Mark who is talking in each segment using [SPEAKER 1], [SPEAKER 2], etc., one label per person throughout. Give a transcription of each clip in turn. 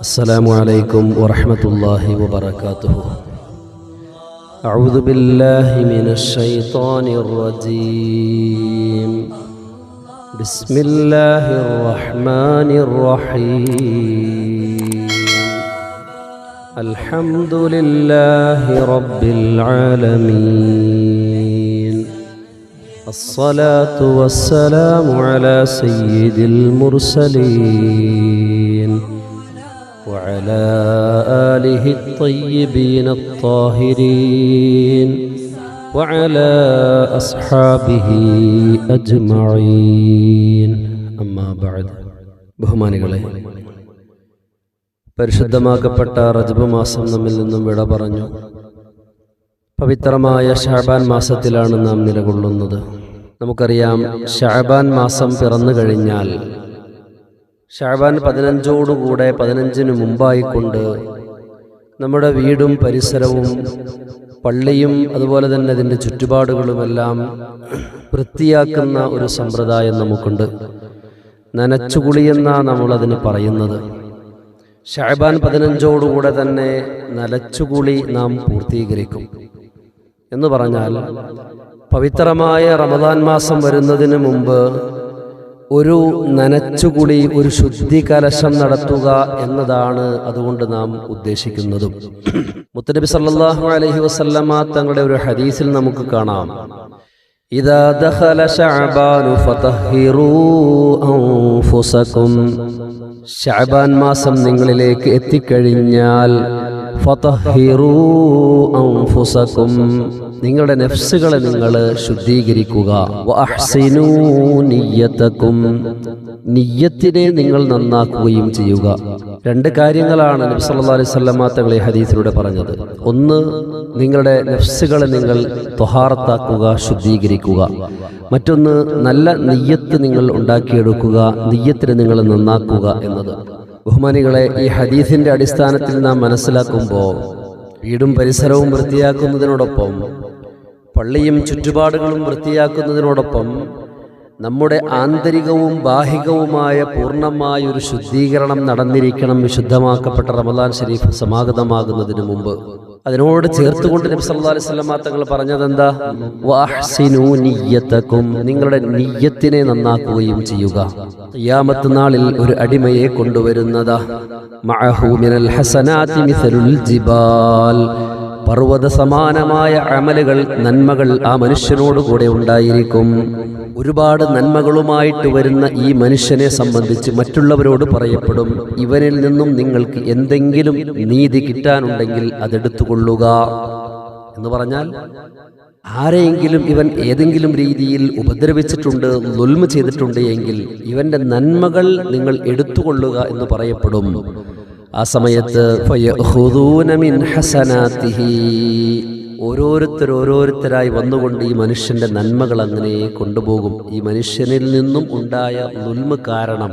[SPEAKER 1] السلام عليكم ورحمة الله وبركاته. أعوذ بالله من الشيطان الرجيم. بسم الله الرحمن الرحيم. الحمد لله رب العالمين. الصلاة والسلام على سيد المرسلين وعلى آله الطيبين الطاهرين وعلى أصحابه أجمعين. أما بعد. ബഹുമാനികളെ, പരിശുദ്ധമാക്കപ്പെട്ട റജബ് മാസം നമ്മിൽ നിന്നും വിട പറഞ്ഞു. പവിത്രമായ ശഅബാൻ മാസത്തിലാണ് നാം നിലകൊള്ളുന്നത്. നമുക്കറിയാം, ശഅബാൻ മാസം പിറന്നു കഴിഞ്ഞാൽ ശഅബാൻ 15 15 മുമ്പായിക്കൊണ്ട് നമ്മുടെ വീടും പരിസരവും പള്ളിയും അതുപോലെ തന്നെ അതിൻ്റെ ചുറ്റുപാടുകളുമെല്ലാം വൃത്തിയാക്കുന്ന ഒരു സമ്പ്രദായം നമുക്കുണ്ട്. നനച്ചുകുളിയെന്നാണ് നമ്മളതിന് പറയുന്നത്. ശഅബാൻ 15 തന്നെ നനച്ചുകുളി നാം പൂർത്തീകരിക്കും. എന്ന് പറഞ്ഞാൽ, പവിത്രമായ റമദാൻ മാസം വരുന്നതിന് മുമ്പ് ഒരു നനച്ചുകുളി, ഒരു ശുദ്ധി കലശം നടത്തുക എന്നതാണ് അതുകൊണ്ട് നാം ഉദ്ദേശിക്കുന്നതും. മുത്തനബി സല്ലല്ലാഹു അലൈഹി വസല്ലമ തങ്ങളുടെ ഒരു ഹദീസിൽ നമുക്ക് കാണാം, ഇദാ ദഖല ശഅബാനു ഫതഹിറൂ അൻഫുസകും. ശഅബാൻ മാസം നിങ്ങളിലേക്ക് എത്തിക്കഴിഞ്ഞാൽ ഫതഹിറൂ അൻഫുസകും, നിങ്ങളുടെ നഫ്സുകളെ നിങ്ങൾ ശുദ്ധീകരിക്കുക. വഅഹ്സിനൂ നിയ്യതകും, നിയ്യത്തിനെ നിങ്ങൾ നന്നാക്കുകയും ചെയ്യുക. 2 കാര്യങ്ങളാണ് നബി സല്ലല്ലാഹു അലൈഹി വസല്ലമ തങ്ങൾ ഈ ഹദീസിലൂടെ പറഞ്ഞത്. ഒന്ന്, നിങ്ങളുടെ നഫ്സുകളെ നിങ്ങൾ ത്വഹാറത്താക്കുക, ശുദ്ധീകരിക്കുക. മറ്റൊന്ന്, നല്ല നിയ്യത്ത് നിങ്ങൾ ഉണ്ടാക്കിയെടുക്കുക, നിയ്യത്തിനെ നിങ്ങൾ നന്നാക്കുക എന്നത്. ബഹുമാനികളെ, ഈ ഹദീസിന്റെ അടിസ്ഥാനത്തിൽ നാം മനസ്സിലാക്കുമ്പോൾ വീടും പരിസരവും വൃത്തിയാക്കുന്നതിനോടൊപ്പം പള്ളിയും ചുറ്റുപാടുകളും വൃത്തിയാക്കുന്നതിനോടൊപ്പം നമ്മുടെ ആന്തരികവും ബാഹികവുമായ പൂർണ്ണമായ ഒരു ശുദ്ധീകരണം നടന്നിരിക്കണം വിശുദ്ധമാക്കപ്പെട്ട റമദാൻ ശരീഫ് സമാഗതമാകുന്നതിന് മുമ്പ്. അതിനോട് ചേർത്തുകൊണ്ട് നബി സല്ലല്ലാഹു അലൈഹി വസല്ലമ തങ്ങൾ പറഞ്ഞതെന്താ? വഅഹ്സിനൂ നിയ്യതകും, നിങ്ങളുടെ നിയ്യത്തിനെ നന്നാക്കുകയും ചെയ്യുക. ഖിയാമത്ത് നാളിൽ ഒരു അടിമയെ കൊണ്ടുവരുന്നതാ, മഅഹു മിനൽ ഹസനാതി മിസലുൽ ജിബാൽ, പർവ്വത സമാനമായ അമലുകൾ, നന്മകൾ ആ മനുഷ്യനോട് കൂടെ ഉണ്ടായിരിക്കും. ഒരുപാട് നന്മകളുമായിട്ട് വരുന്ന ഈ മനുഷ്യനെ സംബന്ധിച്ച് മറ്റുള്ളവരോട് പറയപ്പെടും, ഇവനിൽ നിന്നും നിങ്ങൾക്ക് എന്തെങ്കിലും നീതി കിട്ടാനുണ്ടെങ്കിൽ അതെടുത്തുകൊള്ളുക എന്ന് പറഞ്ഞാൽ, ആരെയെങ്കിലും ഇവൻ ഏതെങ്കിലും രീതിയിൽ ഉപദ്രവിച്ചിട്ടുണ്ട്, ദുൽമ് ചെയ്തിട്ടുണ്ട് എങ്കിൽ ഇവന്റെ നന്മകൾ നിങ്ങൾ എടുത്തുകൊള്ളുക എന്ന് പറയപ്പെടും. ആ സമയത്ത് ഫയഖുദൂന മിൻ ഹസനാതിഹി, ഓരോരുത്തരായി വന്നുകൊണ്ട് ഈ മനുഷ്യന്റെ നന്മകൾ അങ്ങനെ കൊണ്ടുപോകും. ഈ മനുഷ്യനിൽ നിന്നും ഉണ്ടായ ദുൽമ് കാരണം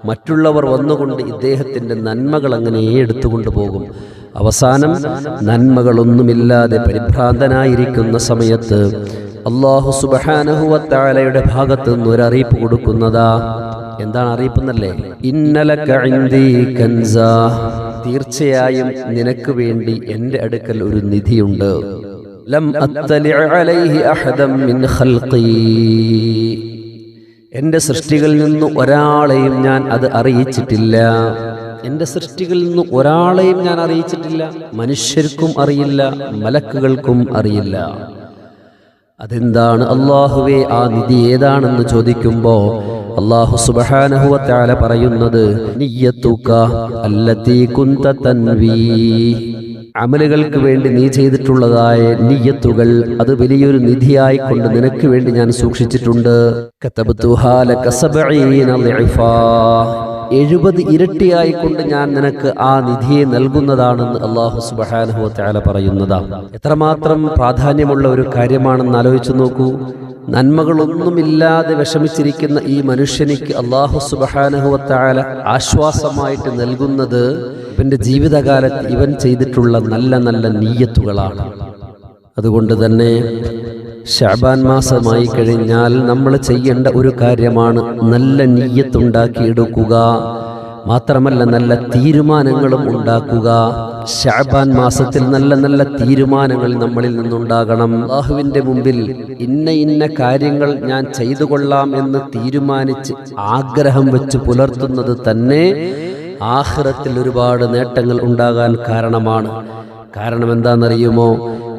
[SPEAKER 1] മറ്റുള്ളവർ വന്നുകൊണ്ട് ഇദ്ദേഹത്തിന്റെ നന്മകൾ അങ്ങനെ എടുത്തുകൊണ്ടു പോകും. അവസാനം നന്മകളൊന്നുമില്ലാതെ പരിഭ്രാന്തനായിരിക്കുന്ന സമയത്ത് അല്ലാഹു സുബ്ഹാനഹു വ തആലയുടെ ഭാഗത്ത് നിന്ന് ഒരു അറിയിപ്പ് കൊടുക്കുന്നതാ. എന്താണ് അറിയിപ്പെന്നല്ലേ? ഇന്നലക ഇൻദീ കൻസാ, തീർച്ചയായും നിനക്ക് വേണ്ടി എൻ്റെ അടുക്കൽ ഒരു നിധിയുണ്ട്. ലം അത്തലി അലൈഹി അഹദം മിൻ ഖൽഖി, എൻ്റെ സൃഷ്ടികളിൽ നിന്ന് ഒരാളെയും ഞാൻ അത് അറിയിച്ചിട്ടില്ല. എൻ്റെ സൃഷ്ടികളിൽ നിന്ന് ഒരാളെയും ഞാൻ അറിയിച്ചിട്ടില്ല. മനുഷ്യർക്കും അറിയില്ല, മലക്കുകൾക്കും അറിയില്ല. അതെന്താണ് അല്ലാഹുവേ, ആ നിധി ഏതാണെന്ന് ചോദിക്കുമ്പോൾ അല്ലാഹു സുബ്ഹാനഹു വ തആല പറയുന്നത്, നിയ്യതുക അല്ലതി കുൻത തൻവീ, അമലുകൾക്ക് വേണ്ടി നീ ചെയ്തിട്ടുള്ളതായ നിയ്യത്തുകൾ, അത് വലിയൊരു നിധിയായിക്കൊണ്ട് നിനക്ക് വേണ്ടി ഞാൻ സൂക്ഷിച്ചിട്ടുണ്ട്. കതബതുഹാ ലക 70 ളിഫാ, 70 ഇരട്ടിയായിക്കൊണ്ട് ഞാൻ നിനക്ക് ആ നിധിയെ നൽകുന്നതാണെന്ന് അല്ലാഹു സുബ്ഹാനഹു വ തആല പറയുന്നതാണ്. എത്രമാത്രം പ്രാധാന്യമുള്ള ഒരു കാര്യമാണെന്ന് ആലോചിച്ചു നോക്കൂ. നന്മകളൊന്നുമില്ലാതെ വിഷമിച്ചിരിക്കുന്ന ഈ മനുഷ്യനിക്ക് അല്ലാഹു സുബ്ഹാനഹു വ തആല ആശ്വാസമായിട്ട് നൽകുന്നത് ഇവന്റെ ജീവിതകാലത്ത് ഇവൻ ചെയ്തിട്ടുള്ള നല്ല നല്ല നിയ്യത്തുകളാണ്. അതുകൊണ്ട് തന്നെ ശഅബാൻ മാസമായി കഴിഞ്ഞാൽ നമ്മൾ ചെയ്യേണ്ട ഒരു കാര്യമാണ് നല്ല നിയ്യത്തുണ്ടാക്കിയെടുക്കുക. മാത്രമല്ല നല്ല തീരുമാനങ്ങളും ഉണ്ടാക്കുക. ശഅബാൻ മാസത്തിൽ നല്ല നല്ല തീരുമാനങ്ങൾ നമ്മളിൽ നിന്നുണ്ടാകണം. അല്ലാഹുവിൻ്റെ മുമ്പിൽ ഇന്ന കാര്യങ്ങൾ ഞാൻ ചെയ്തു കൊള്ളാം എന്ന് തീരുമാനിച്ച് ആഗ്രഹം വെച്ച് പുലർത്തുന്നത് തന്നെ ആഖിറത്തിൽ ഒരുപാട് നേട്ടങ്ങൾ ഉണ്ടാകാൻ കാരണമാണ്. കാരണം എന്താണെന്നറിയുമോ?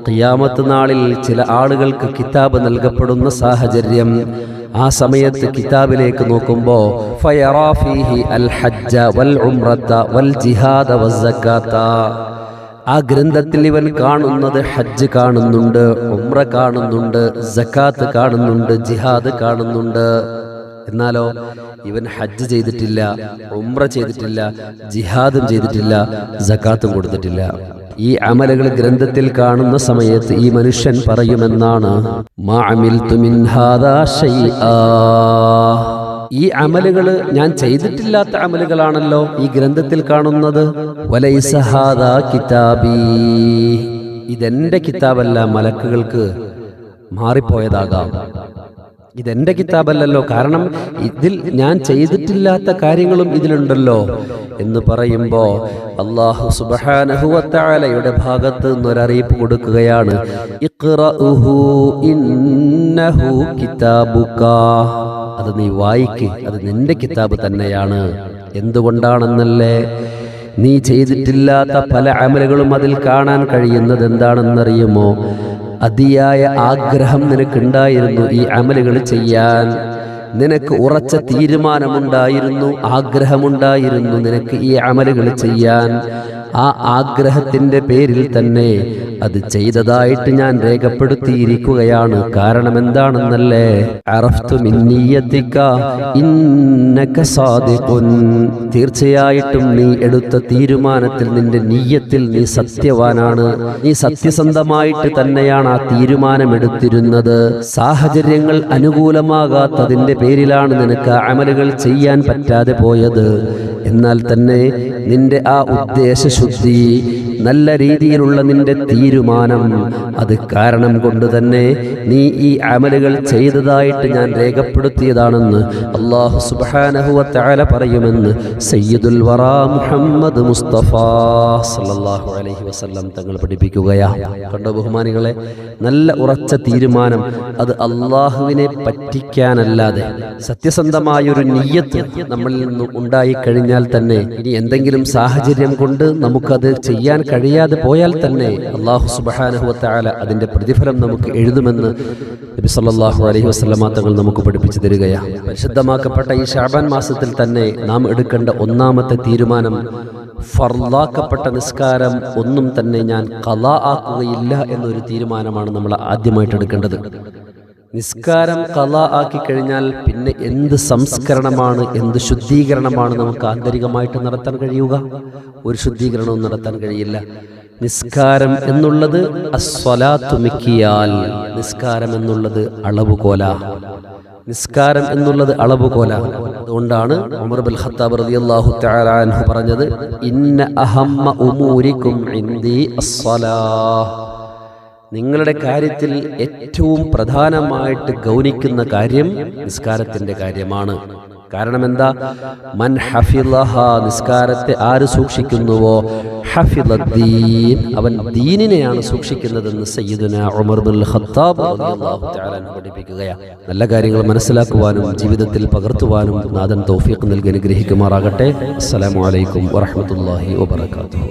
[SPEAKER 1] ഖിയാമത്ത് നാളിൽ ചില ആളുകൾക്ക് കിതാബ് നൽകപ്പെടുന്ന സാഹചര്യം. ആ സമയത്ത് കിതാബിലേക്ക് നോക്കുമ്പോൾ ഫയറാ ഫീഹി അൽ ഹജ്ജ വൽ ഉംറത വൽ ജിഹാദ വസ്സകാത. ആ ഗ്രന്ഥത്തിൽ ഇവൻ കാണുന്നത് ഹജ്ജ് കാണുന്നുണ്ട്, ഉംറ കാണുന്നുണ്ട്, സക്കാത്ത് കാണുന്നുണ്ട്, ജിഹാദ് കാണുന്നുണ്ട്. എന്നാലോ ഇവൻ ഹജ്ജ് ചെയ്തിട്ടില്ല, ഉംറ ചെയ്തിട്ടില്ല, ജിഹാദും ചെയ്തിട്ടില്ല, സക്കാത്തും കൊടുത്തിട്ടില്ല. ഈ അമലുകൾ ഗ്രന്ഥത്തിൽ കാണുന്ന സമയത്ത് ഈ മനുഷ്യൻ പറയുമെന്നാണ്, മാ അമിൽതു മിൻ ഹാദാ ശൈആ. ഈ അമലുകൾ ഞാൻ ചെയ്തിട്ടില്ലാത്ത അമലുകളാണല്ലോ ഈ ഗ്രന്ഥത്തിൽ കാണുന്നത്. വലൈസ ഹാദാ കിതാബി. ഇതെന്റെ കിതാബല്ല, മലക്കുകൾക്ക് മാറിപ്പോയതാകാം. ഇതെന്റെ കിതാബല്ലല്ലോ, കാരണം ഇതിൽ ഞാൻ ചെയ്തിട്ടില്ലാത്ത കാര്യങ്ങളും ഇതിലുണ്ടല്ലോ എന്ന് പറയുമ്പോൾ അല്ലാഹു സുബ്ഹാനഹു വ തആലയുടെ ഭാഗത്ത് നിന്നൊരറിയിപ്പ് കൊടുക്കുകയാണ്, ഇഖ്റഉഹു ഇന്നഹു കിതാബുക. അത് നീ വായിക്ക്, അത് നിന്റെ കിതാബ് തന്നെയാണ്. എന്തുകൊണ്ടാണെന്നല്ലേ? നീ ചെയ്തിട്ടില്ലാത്ത പല അമലുകളും അതിൽ കാണാൻ കഴിയുന്നത് എന്താണെന്നറിയുമോ? അതിയായ ആഗ്രഹം നിനക്കുണ്ടായിരുന്നു ഈ അമലുകൾ ചെയ്യാൻ. നിനക്ക് ഉറച്ച തീരുമാനമുണ്ടായിരുന്നു, ആഗ്രഹമുണ്ടായിരുന്നു നിനക്ക് ഈ അമലുകൾ ചെയ്യാൻ. ആ ആഗ്രഹത്തിൻ്റെ പേരിൽ തന്നെ അത് ചെയ്തതായിട്ട് ഞാൻ രേഖപ്പെടുത്തിയിരിക്കുകയാണ്. കാരണം എന്താണെന്നല്ലേ? അറഫ്തു മിൻ നിയ്യതിക ഇന്നക സാദിഖുൻ. തീർച്ചയായിട്ടും നീ എടുത്ത തീരുമാനത്തിൽ, നിന്റെ നിയ്യത്തിൽ നീ സത്യവാനാണ്. നീ സത്യസന്ധമായിട്ട് തന്നെയാണ് ആ തീരുമാനമെടുത്തിരുന്നത്. സാഹചര്യങ്ങൾ അനുകൂലമാകാത്തതിൻ്റെ പേരിലാണ് നിനക്ക് ആ അമലുകൾ ചെയ്യാൻ പറ്റാതെ പോയത്. എന്നാൽ തന്നെ നിന്റെ ആ ഉദ്ദേശശുദ്ധി, നല്ല രീതിയിലുള്ള നിന്റെ തീരുമാനം, അത് കാരണം കൊണ്ട് തന്നെ നീ ഈ അമലുകൾ ചെയ്തതായിട്ട് ഞാൻ രേഖപ്പെടുത്തിയതാണെന്ന് അല്ലാഹു സുബ്ഹാനഹു വ തആല പറയുമെന്ന് സയ്യിദുൽ വറാ മുഹമ്മദ് മുസ്തഫ സല്ലല്ലാഹു അലൈഹി വസല്ലം തങ്ങൾ പഠിപ്പിക്കുകയാണ്. കണ്ടോ ബഹുമാനികളെ, നല്ല ഉറച്ച തീരുമാനം, അത് അല്ലാഹുവിനെ പറ്റിക്കാനല്ലാതെ സത്യസന്ധമായൊരു നിയ്യത്ത് നമ്മളിൽ നിന്ന് ഉണ്ടായിക്കഴിഞ്ഞാൽ തന്നെ, ഇനി എന്തെങ്കിലും സാഹചര്യം കൊണ്ട് നമുക്കത് ചെയ്യാൻ കഴിയാതെ പോയാൽ തന്നെ അല്ലാഹു സുബ്ഹാനഹു വ തആല അതിന്റെ പ്രതിഫലം നമുക്ക് എഴുതുമെന്ന് നബി സല്ലല്ലാഹു അലൈഹി വസല്ലമ തങ്ങൾ നമുക്ക് പഠിപ്പിച്ചു തരികയാണ്. പരിശുദ്ധമാക്കപ്പെട്ട ഈ ശഅബാൻ മാസത്തിൽ തന്നെ നാം എടുക്കേണ്ട ഒന്നാമത്തെ തീരുമാനം, ഫർളാക്കപ്പെട്ട നിസ്കാരം ഒന്നും തന്നെ ഞാൻ ഖളാ ആക്കുകയില്ല എന്നൊരു തീരുമാനമാണ് നമ്മൾ ആദ്യമായിട്ട് എടുക്കേണ്ടത്. നിസ്കാരം ഖളാ ആക്കി കഴിഞ്ഞാൽ പിന്നെ എന്ത് സംസ്കരണമാണ്, എന്ത് ശുദ്ധീകരണമാണ് നമുക്ക് ആന്തരികമായിട്ട് നടത്താൻ കഴിയുക? ഒരു ശുദ്ധീകരണവും നടത്താൻ കഴിയില്ല. നിസ്കാരം എന്നുള്ളത് അസ്വലാത്തു മിക്കിയാൽ, നിസ്കാരം എന്നുള്ളത് അളവുകോല, നിസ്കാരം എന്നുള്ളത് അളവുകോല. അതുകൊണ്ടാണ് ഉമർ ബിൻ ഖത്താബ് റളിയല്ലാഹു തആല അൻഹു പറഞ്ഞത്, ഇന്ന അഹമ്മ ഉമൂരിക്കും ഇൻദി അസ്സലാഹ്. നിങ്ങളുടെ കാര്യത്തിൽ ഏറ്റവും പ്രധാനമായിട്ട് ഗൗനിക്കുന്ന കാര്യം നിസ്കാരത്തിന്റെ കാര്യമാണ്. കാരണം എന്താ? മൻ ഹഫിളഹ, നിസ്കാരത്തെ ആര് സൂക്ഷിക്കുന്നുവോ, ഹഫിളദ്ദീൻ, അവൻ ദീനിനെയാണ് സൂക്ഷിക്കുന്നതെന്ന് സയ്യിദുനാ ഉമർ ബിൻ ഖത്താബ് റളിയല്ലാഹു തആല പഠിപ്പിക്കുകയാണ്. നല്ല കാര്യങ്ങൾ മനസ്സിലാക്കുവാനും ജീവിതത്തിൽ പകർത്തുവാനും നാഥൻ തൗഫീഖ് നൽകി അനുഗ്രഹിക്കുമാറാകട്ടെ. അസ്സലാമു അലൈക്കും വറഹ്മത്തുള്ളാഹി വബറകാതുഹു.